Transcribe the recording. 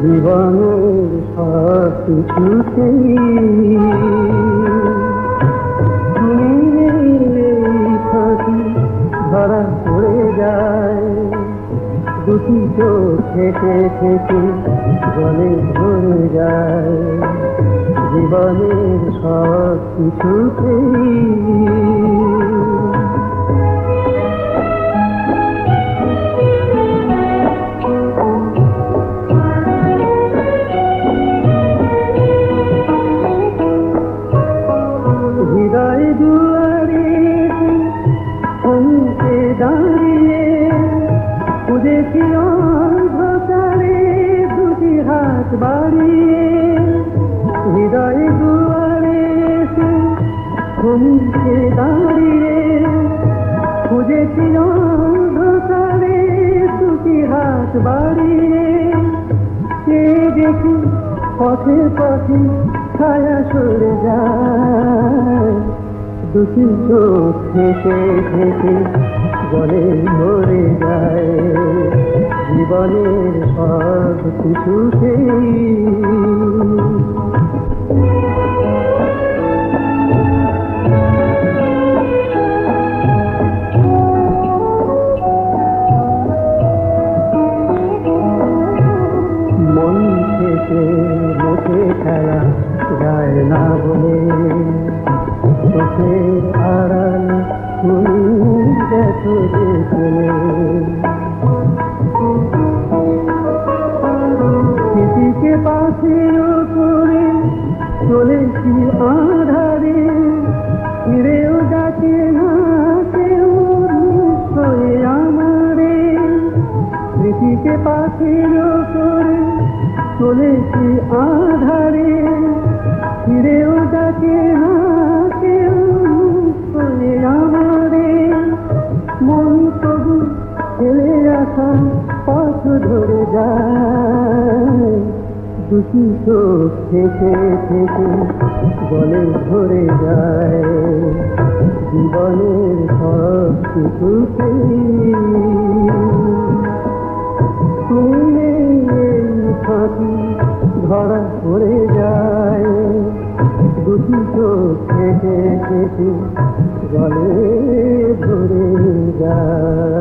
জীবনের সব কিছুতেই তুমি থাকি ধরা পড়ে যায়, দুটি চোখ থেকে থেকে জলে ভরে যায়। জীবনের সব কিছুতেই হৃদয় দুয়ারে থমকে দাঁড়িয়ে খুঁজেছি অন্ধকারে দুটি হাত বাড়িয়ে। হৃদয় দুয়ারে থমকে দাঁড়িয়ে খুঁজেছি অন্ধকারে দুটি হাত বাড়িয়ে। সে দেখি পথে পথে ছায়া সরে যায়, দুটি চোখ থেকে থেকে জলে ভরে যায়। জীবনের সব কিছুতেই মন থেকে মুখে খেলা যায় না বলে, চোখের আড়াল তুমি দেখো যে চলে। স্মৃতিকে পাশের উপরে চলেছি আধারে, ফিরেও ডাকে না কেউ নিশ্চয় আমারে। স্মৃতিকে পাশের উপরে চলেছি আধারে, ফিরেও ডাকে না কেউ নিশ্চয় আমারে। মন তবু ফেলে আসা পথ ধরে যায়, দুটি চোখ থেকে থেকে জলে ভরে যায়। জীবনের সব কিছুতেই তুমি থাকি ধরা পড়ে যায়, দুটি চোখ থেকে থেকে জলে ভরে যায়।